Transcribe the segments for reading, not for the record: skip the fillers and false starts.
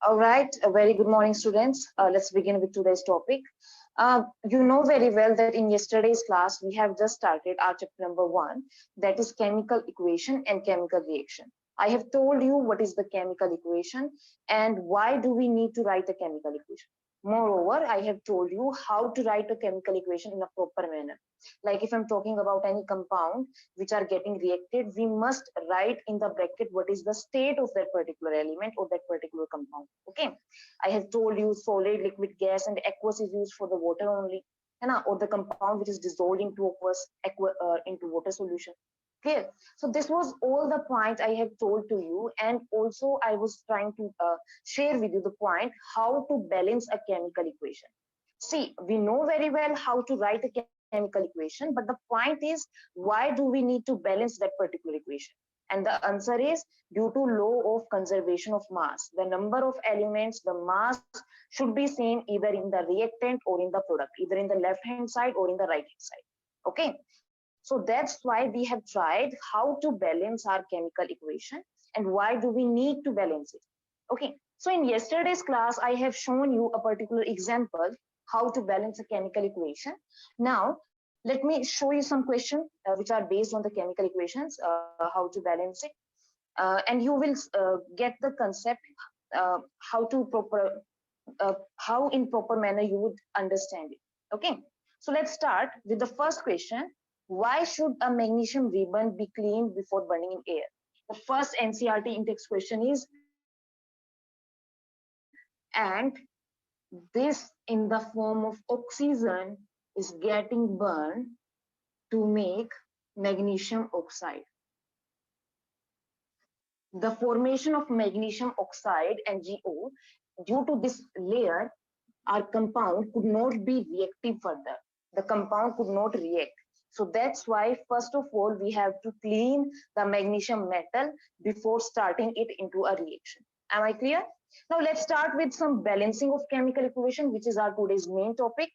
All right, a very good morning, students. Let's begin with today's topic. You know very well that in yesterday's class, we have just started our chapter number 1, that is chemical equation and chemical reaction. I have told you what is the chemical equation and why do we need to write a chemical equation. Moreover, I have told you how to write a chemical equation in a proper manner. Like if I'm talking about any compound which are getting reacted, we must write in the bracket what is the state of that particular element or that particular compound. Okay, I have told you solid, liquid, gas, and aqueous is used for the water only, or the compound which is dissolved into into water solution. Clear? So this was all the point I have told to you, and also I was trying to share with you the point how to balance a chemical equation. See, we know very well how to write a chemical equation, but the point is, why do we need to balance that particular equation? And the answer is due to law of conservation of mass. The number of elements, the mass should be same either in the reactant or in the product, either in the left hand side or in the right hand side. Okay, so that's why we have tried how to balance our chemical equation and why do we need to balance it. Okay, so in yesterday's class, I have shown you a particular example how to balance a chemical equation. Now, let me show you some questions which are based on the chemical equations, how to balance it. And you will get the concept how to proper, how in proper manner you would understand it. Okay, so let's start with the first question. Why should a magnesium ribbon be cleaned before burning in air? The first NCERT index question is, and this in the form of oxygen is getting burned to make magnesium oxide. The formation of magnesium oxide, MgO, due to this layer, our compound could not be reactive further. The compound could not react. So that's why, first of all, we have to clean the magnesium metal before starting it into a reaction. Am I clear? Now let's start with some balancing of chemical equation, which is our today's main topic.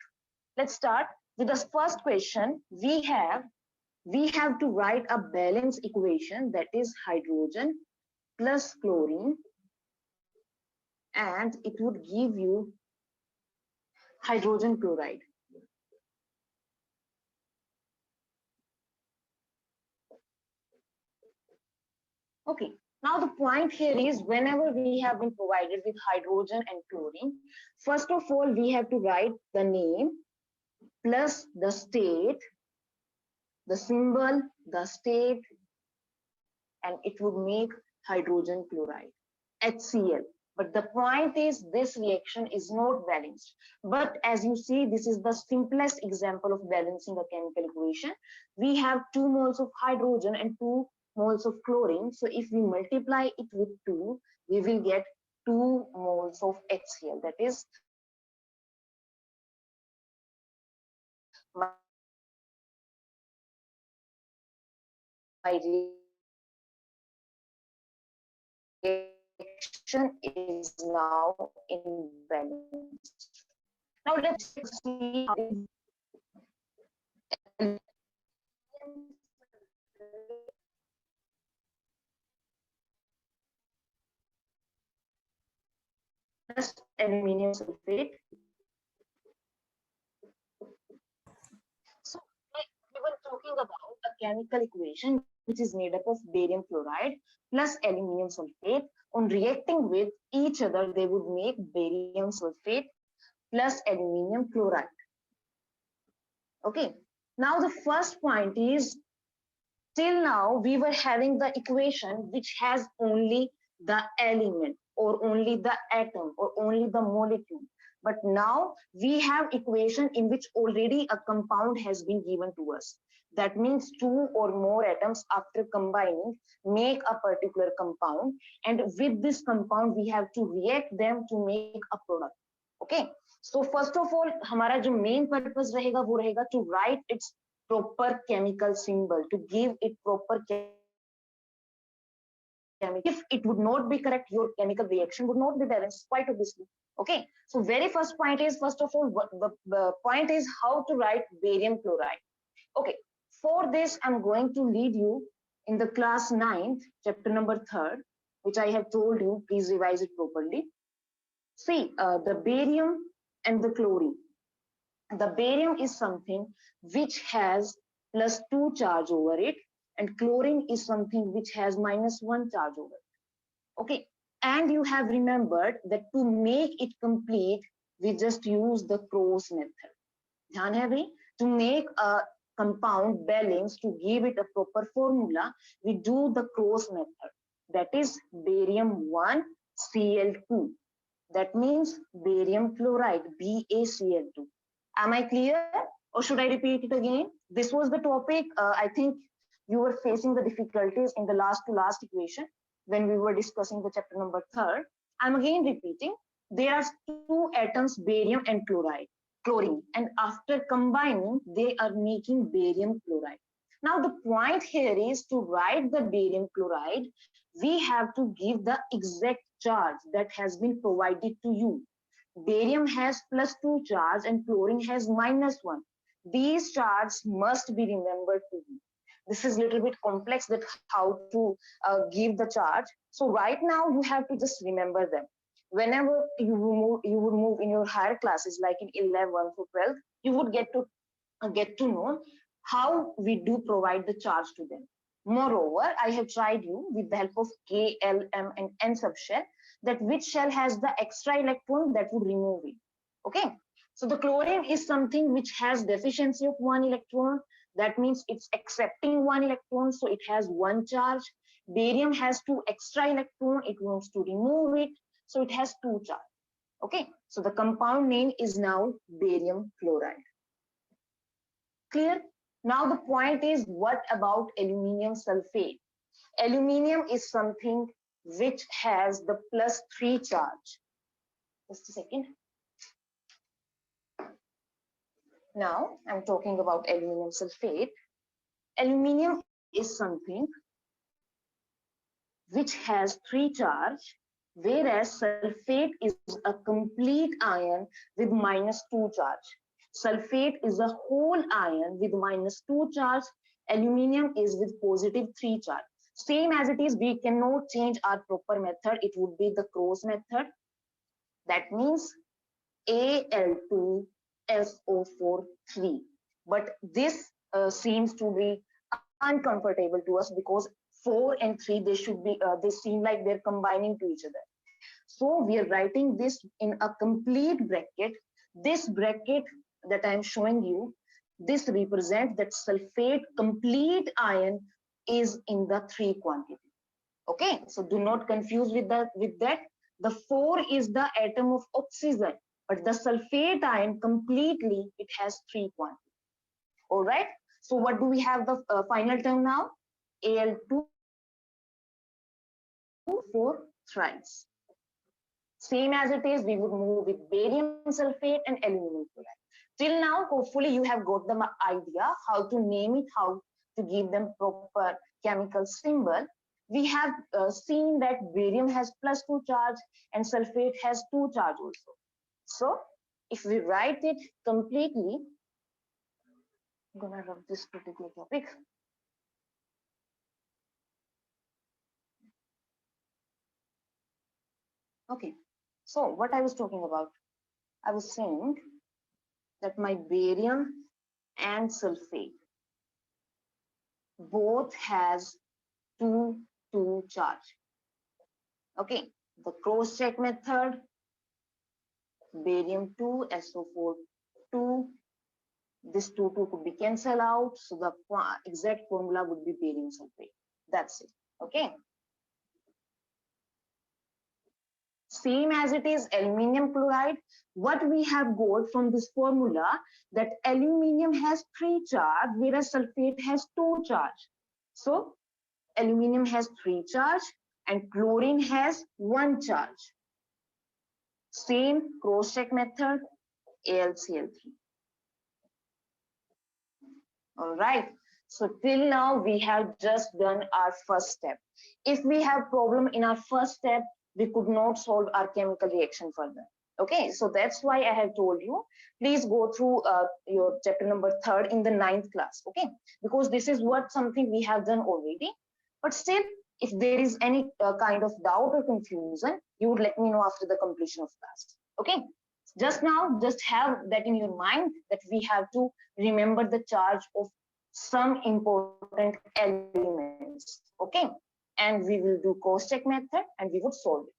Let's start with the first question. We have to write a balanced equation, that is hydrogen plus chlorine, and it would give you hydrogen chloride. Okay, now the point here is, whenever we have been provided with hydrogen and chlorine, first of all, we have to write the name plus the state, the symbol, the state, and it would make hydrogen chloride, HCl. But the point is, this reaction is not balanced. But as you see, this is the simplest example of balancing a chemical equation. We have 2 moles of hydrogen and 2 moles of chlorine. So if we multiply it with 2, we will get 2 moles of HCl. That is, my reaction is now in balance. Now let's see how just aluminium sulfate. So we were talking about a chemical equation which is made up of barium chloride plus aluminium sulfate. On reacting with each other, they would make barium sulfate plus aluminium chloride. Okay. Now the first point is, till now we were having the equation which has only the element or only the atom or only the molecule. But now we have equation in which already a compound has been given to us. That means 2 or more atoms after combining make a particular compound, and with this compound we have to react them to make a product. Okay, so first of all, हमारा जो main purpose रहेगा वो रहेगा to write its proper chemical symbol, to give it proper chemical. If it would not be correct, your chemical reaction would not be balanced, quite obviously. Okay, so very first point is, first of all, the point is how to write barium chloride. Okay, for this I'm going to lead you in the class 9th, chapter number 3rd, which I have told you, please revise it properly. See, the barium and the chlorine. The barium is something which has +2 charge over it, and chlorine is something which has -1 charge over it. Okay, and you have remembered that to make it complete, we just use the Croce method. ध्यान है भाई? To make a compound balanced, to give it a proper formula, we do the Croce method. That is barium 1 Cl2. That means barium chloride, BaCl2. Am I clear, or should I repeat it again? This was the topic. I think you were facing the difficulties in the last to last equation when we were discussing the chapter number 3rd. I'm again repeating. There are two atoms, barium and chlorine, and after combining, they are making barium chloride. Now the point here is to write the barium chloride, we have to give the exact charge that has been provided to you. Barium has +2 charge and chlorine has -1. These charges must be remembered to you. This is a little bit complex that how to give the charge. So right now you have to just remember them. Whenever you would move in your higher classes, like in 11 to 12, you would get to know how we do provide the charge to them. Moreover, I have tried you with the help of K, L, M, and N subshell that which shell has the extra electron that would remove it. Okay, so the chlorine is something which has deficiency of 1 electron. That means it's accepting 1 electron, so it has 1 charge. Barium has 2 extra electron, it wants to remove it, so it has 2 charge. Okay, so the compound name is now barium chloride. Clear? Now the point is, what about aluminium sulfate? Aluminium is something which has the +3 charge. Just a second. Now I'm talking about aluminium sulfate. Aluminium is something which has 3 charge, whereas sulfate is a complete ion with -2 charge. Sulfate is a whole ion with -2 charge. Aluminium is with +3 charge. Same as it is, we cannot change our proper method. It would be the Croce method. That means Al2SO4 3. But this seems to be uncomfortable to us because 4 and 3, they should be, they seem like they're combining to each other. So we are writing this in a complete bracket. This bracket that I'm showing you, this represents that sulfate complete ion is in the 3 quantity. Okay, so do not confuse with that. The 4 is the atom of oxygen, but the sulfate ion completely, it has 3 quantity. All right, so what do we have the final term now? Al2 4 thrice. Same as it is, we would move with barium sulfate and aluminum chloride. Till now, hopefully you have got the idea how to name it, how to give them proper chemical symbol. We have seen that barium has +2 charge and sulfate has 2 charge also. So if we write it completely, I'm gonna rub this particular topic. Okay, so what I was talking about, I was saying that my barium and sulfate both has 2 charge. Okay, the cross check method, barium 2 SO4 2, this 2 could be cancelled out, so the exact formula would be barium sulfate. That's it. Okay, same as it is aluminium chloride. What we have got from this formula, that aluminium has 3 charge, whereas sulfate has 2 charge. So aluminium has 3 charge and chlorine has 1 charge. Same cross check method, AlCl3. All right, so till now we have just done our first step. If we have problem in our first step, we could not solve our chemical reaction further. Okay, so that's why I have told you, please go through your chapter number 3rd in the 9th class. Okay, because this is what something we have done already, but still If there is any kind of doubt or confusion, you would let me know after the completion of class. Okay. Just now, just have that in your mind that we have to remember the charge of some important elements. Okay. And we will do cross-check method and we would solve it.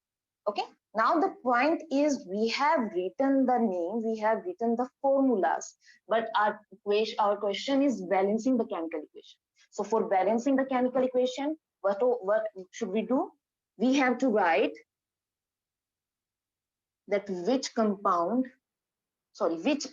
Okay. Now the point is we have written the name, we have written the formulas, but our question is balancing the chemical equation. So for balancing the chemical equation, what should we do? We have to write that which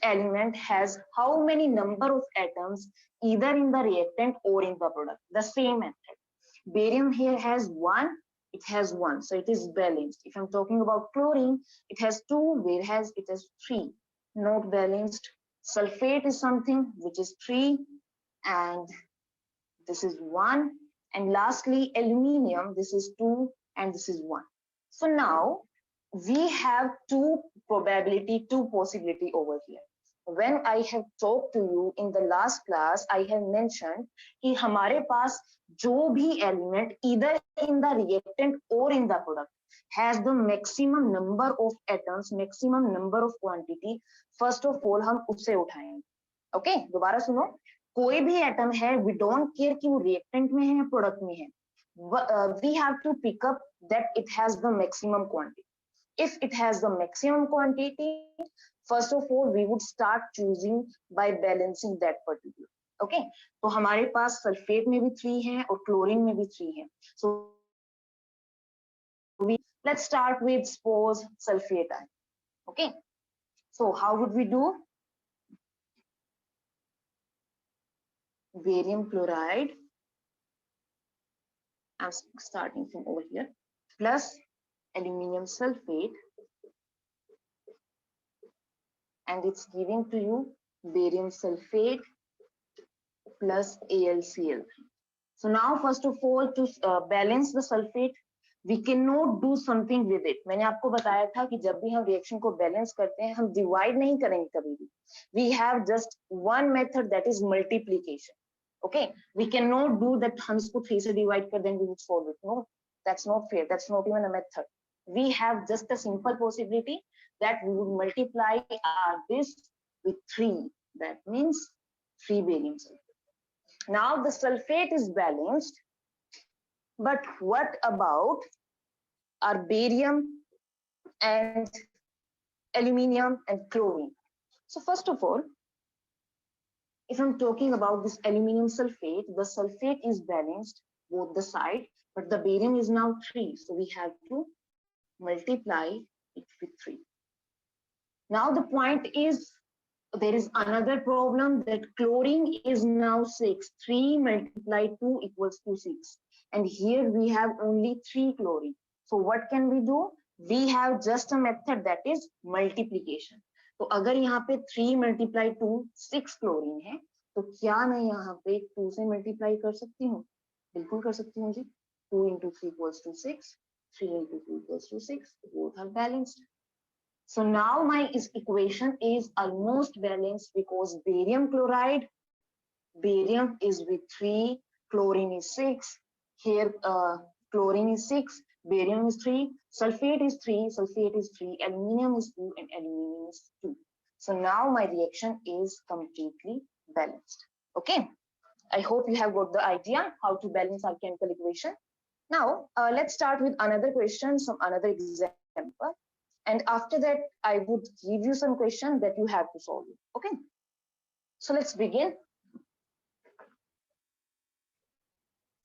element has how many number of atoms either in the reactant or in the product. The same method. Barium here has 1, it has 1, so it is balanced. If I'm talking about chlorine, it has 2, whereas it has 3, not balanced. Sulfate is something which is 3, and this is 1. And lastly, aluminium, this is 2, and this is 1. So now we have two possibility over here. When I have talked to you in the last class, I have mentioned कि हमारे पास जो भी element either in the reactant or in the product has the maximum number of atoms, maximum number of quantity, first of all हम उससे उठाएंगे. Okay, दोबारा सुनो. कोई भी एटम है, we don't care कि वो reactant में है या product में है. We have to pick up that it has the maximum quantity. If it has the maximum quantity, first of all, we would start choosing by balancing that particular. Okay, तो हमारे पास sulphate में भी 3 है और chlorine में भी 3 है. So let's start with suppose sulfate ion. Okay, so how would we do? Barium chloride, I'm starting from over here, plus aluminium sulfate, and it's giving to you barium sulfate plus AlCl3. So now first of all, to balance the sulfate, we cannot do something with it. मैंने आपको बताया था कि जब भी हम reaction को balance करते हैं, हम डिवाइड नहीं करेंगे कभी भी. We have just one method, that is multiplication. Okay, we cannot do that. हम इसको 3 से divide कर दें, we would solve it. No, that's not fair. That's not even a method. We have just a simple possibility that we would multiply this with 3. That means 3 barium sulfate. Now the sulfate is balanced, but what about our barium and aluminium and chlorine? So first of all, if I'm talking about this aluminium sulfate, the sulfate is balanced both the side, but the barium is now 3, so we have to multiply it with 3. Now the point is, there is another problem that chlorine is now 6. 3 multiplied 2 equals to 6. And here we have only 3 chlorine. So what can we do? We have just a method, that is multiplication. तो अगर यहाँ पे 3 multiply 2 6 chlorine है, तो क्या मैं यहाँ पे 2 से मल्टीप्लाई कर सकती हूँ? बिल्कुल कर सकती हूँ जी. 2 into 3 equals to 6, 3 into 2 equals to 6, both are balanced. So now my equation is almost balanced because barium chloride, barium is with 3, chlorine is 6, here chlorine is 6, barium is 3, sulfate is 3, aluminium is 2, and aluminium is 2. So now my reaction is completely balanced. Okay, I hope you have got the idea how to balance our chemical equation. Now let's start with another question, some another example, and after that I would give you some question that you have to solve. Okay, so let's begin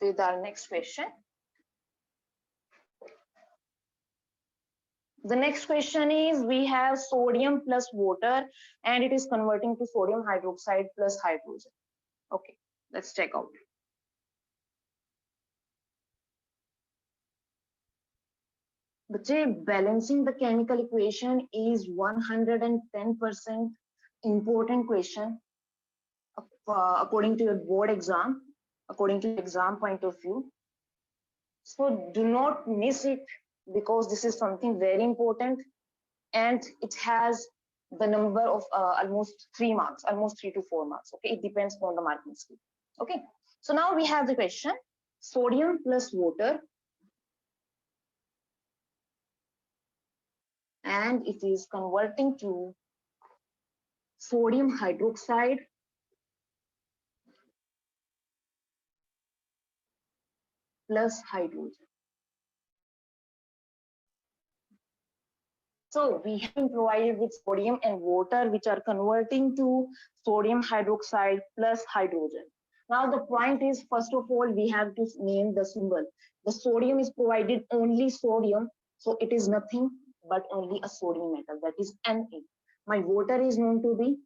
with our next question. The next question is, we have sodium plus water and it is converting to sodium hydroxide plus hydrogen. Okay, let's check out. But balancing the chemical equation is 110% important question according to your board exam, according to exam point of view. So do not miss it, because this is something very important and it has the number of almost 3 marks, almost 3 to 4 marks. Okay, it depends on the marking scheme. Okay, so now we have the question, sodium plus water and it is converting to sodium hydroxide plus hydrogen. So we have been provided with sodium and water, which are converting to sodium hydroxide plus hydrogen. Now the point is, first of all, we have to name the symbol. The sodium is provided only sodium, so it is nothing but only a sodium metal, that is Na. My water is known to be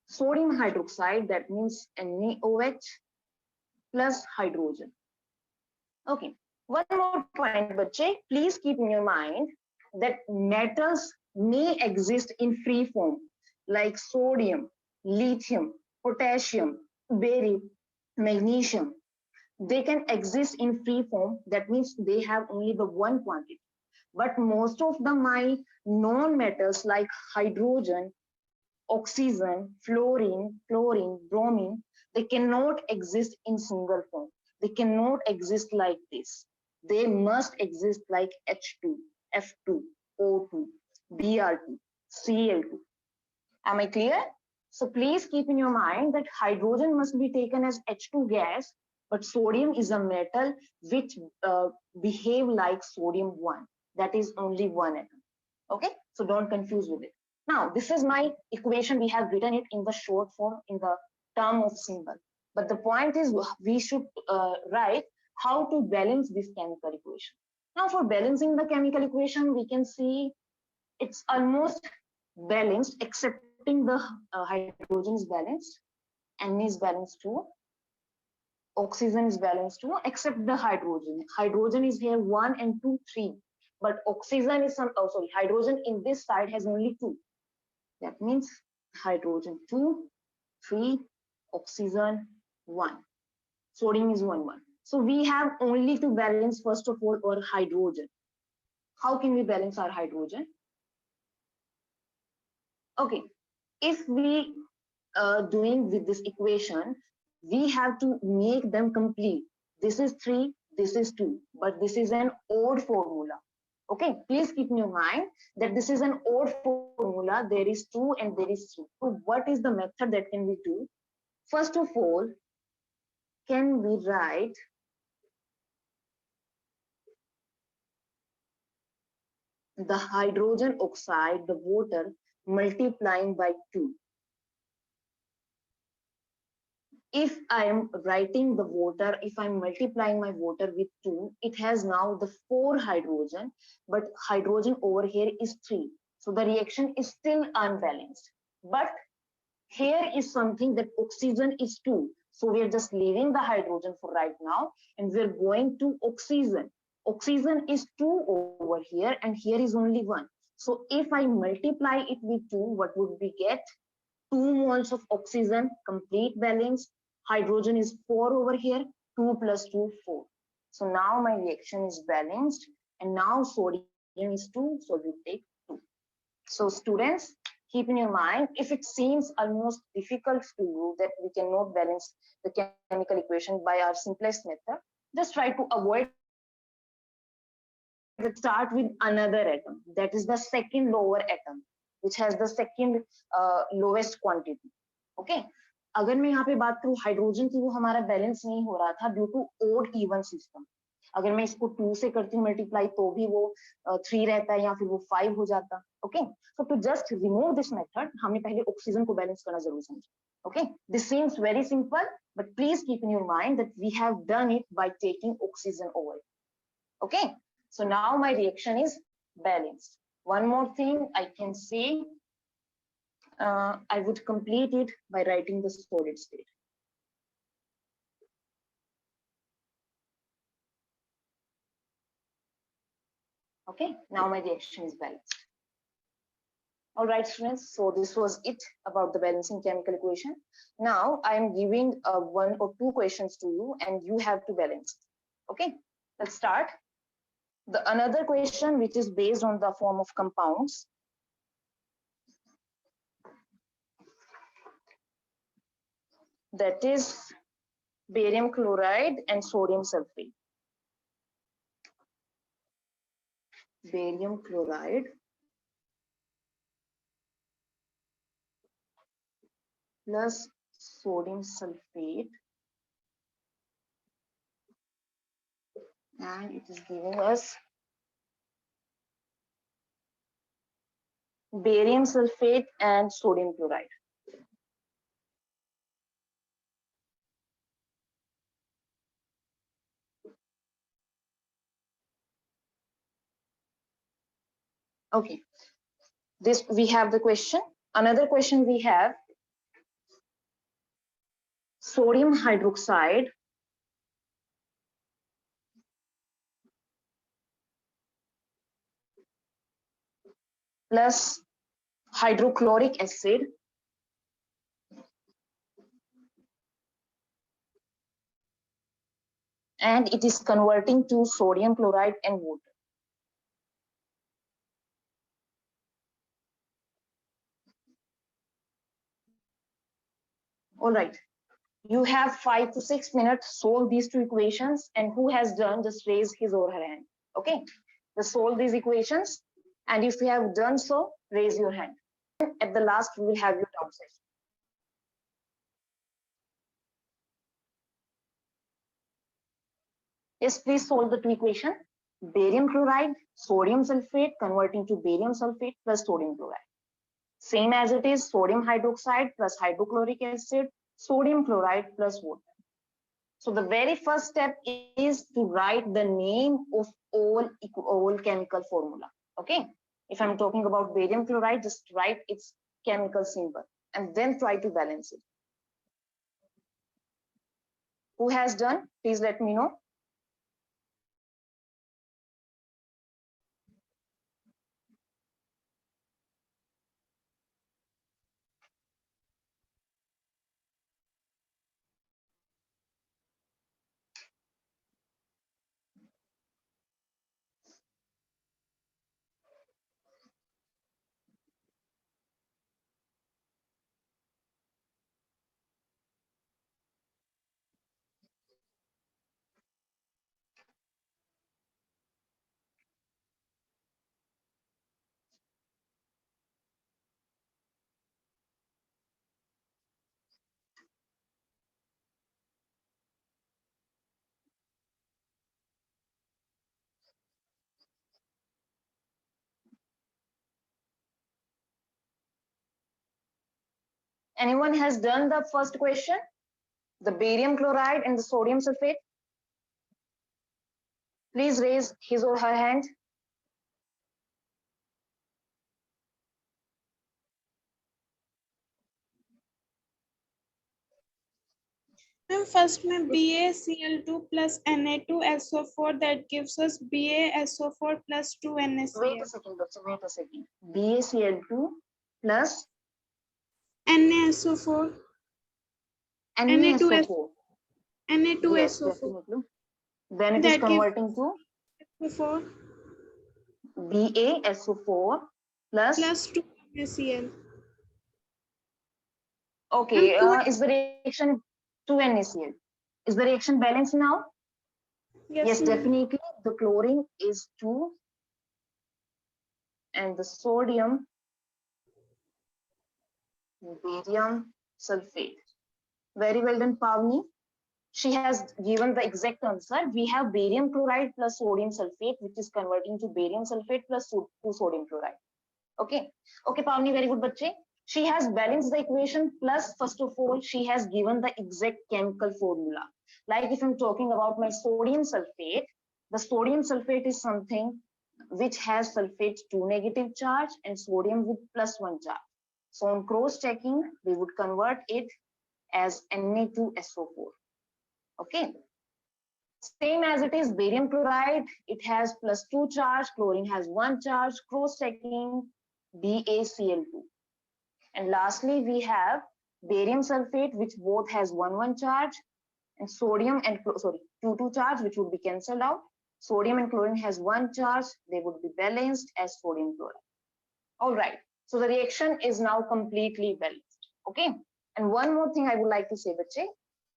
sodium hydroxide, that means NaOH plus hydrogen. Okay, one more point, bache, please keep in your mind that metals may exist in free form like sodium, lithium, potassium, barium, magnesium. They can exist in free form, that means they have only the one quantity. But most of the my non-metals like hydrogen, oxygen, fluorine, chlorine, bromine, they cannot exist in single form. They cannot exist like this. They must exist like H2, F2, O2, Br2, Cl2. Am I clear? So please keep in your mind that hydrogen must be taken as H2 gas, but sodium is a metal which behave like sodium 1. That is only one atom. Okay, so don't confuse with it. Now, this is my equation. We have written it in the short form in the term of symbol. But the point is we should write how to balance this chemical equation. Now, for balancing the chemical equation, we can see it's almost balanced, excepting the hydrogen is balanced, Na is balanced too, oxygen is balanced too, except the hydrogen. Hydrogen is here 1 and 2, 3. But oxygen is hydrogen in this side has only 2. That means hydrogen 2, 3, oxygen 1. Sodium is 1, 1. So we have only to balance, first of all, our hydrogen. How can we balance our hydrogen? Okay, if we doing with this equation, we have to make them complete. This is 3, this is 2, but this is an odd formula. Okay, please keep in your mind that this is an odd formula. There is 2 and there is 3. So what is the method that can we do? First of all, can we write the hydrogen oxide, the water, multiplying by 2. If I am writing the water, if I'm multiplying my water with 2, it has now the 4 hydrogen, but hydrogen over here is 3. So the reaction is still unbalanced. But here is something that oxygen is 2. So we are just leaving the hydrogen for right now, and we're going to oxygen. Oxygen is 2 over here, and here is only 1. So if I multiply it with 2, what would we get? 2 moles of oxygen, complete balance. Hydrogen is 4 over here, 2 plus 2, 4. So now my reaction is balanced, and now sodium is 2, so we take 2. So students, keep in your mind, if it seems almost difficult to you that we cannot balance the chemical equation by our simplest method, just try to avoid it. Start with another atom, that is the second lower atom, which has the second lowest quantity. Okay, अगर मैं यहाँ पे बात करूँ hydrogen की, वो हमारा balance नहीं हो रहा था due to odd even system. अगर मैं इसको 2 से करती हूँ मल्टीप्लाई तो भी वो 3 रहता है या फिर वो 5 हो जाता. Okay, so to just remove this method हमें पहले ऑक्सीजन को बैलेंस करना जरूर समझे. Okay, this seems very simple, but please keep in your mind that we have done it by taking oxygen over. Okay, so now my reaction is balanced. One more thing I can say, I would complete it by writing the solid state. Okay, now my reaction is balanced. All right, students, so this was it about the balancing chemical equation. Now I am giving 1 or 2 questions to you and you have to balance. Okay, let's start. The another question which is based on the form of compounds. That is barium chloride and sodium sulfate. barium chloride plus sodium sulfate, and it is giving us barium sulfate and sodium chloride. Okay, this we have the question. Another question we have, sodium hydroxide plus hydrochloric acid and it is converting to sodium chloride and water. All right, you have 5 to 6 minutes, solve these two equations, and who has done, just raise his or her hand. Okay, just solve these equations, and if you have done so, raise your hand. At the last, we will have your doubt session. Yes, please solve the two equation. Barium chloride, sodium sulfate converting to barium sulfate plus sodium chloride. Same as it is, sodium hydroxide plus hydrochloric acid, sodium chloride plus water. So the very first step is to write the name of all chemical formula. Okay, if I'm talking about barium chloride, just write its chemical symbol and then try to balance it. Who has done? Please let me know. Anyone has done the first question? The barium chloride and the sodium sulfate? Please raise his or her hand. First में BaCl2 plus Na2SO4, that gives us BaSO4 plus 2 NaCl. Wait a second, doctor, wait a second. BaCl2 plus NaSO4. Na2SO4. Na2SO4. Yes, definitely. Then it is converting to SO4 BaSO4 plus 2 NaCl. Okay, is the reaction 2 NaCl? Is the reaction balanced now? Yes, definitely. The chlorine is 2 and the sodium, barium sulfate. Very well done, Pavni. She has given the exact answer. We have barium chloride plus sodium sulfate, which is converting to barium sulfate plus 2 sodium chloride. Okay, okay, Pavni, very good, bache. She has balanced the equation, plus first of all, she has given the exact chemical formula. Like if I'm talking about my sodium sulfate, the sodium sulfate is something which has sulfate 2 negative charge and sodium with +1 charge. So on cross checking, we would convert it as Na2SO4. Okay. Same as it is barium chloride, it has +2 charge, chlorine has 1 charge, cross checking BaCl2. And lastly, we have barium sulfate, which both has 1 charge, and sodium and 2 charge, which would be cancelled out. Sodium and chlorine has 1 charge, they would be balanced as sodium chloride. All right, so the reaction is now completely balanced. Okay, and one more thing I would like to say, bache,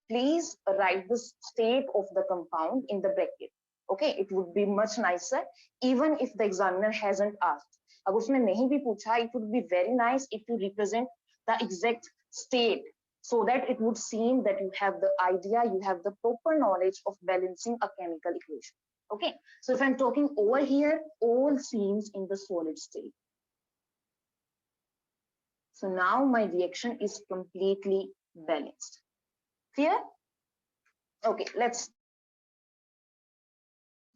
please write the state of the compound in the bracket. Okay, it would be much nicer even if the examiner hasn't asked. अगर उसने नहीं भी पूछा, it would be very nice if you represent the exact state so that it would seem that you have the idea, you have the proper knowledge of balancing a chemical equation. Okay, so if I'm talking over here, all seems in the solid state. So now my reaction is completely balanced. Clear? Okay, let's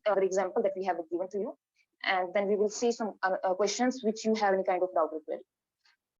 other example that we have given to you, and then we will see some questions which you have any kind of doubt or query.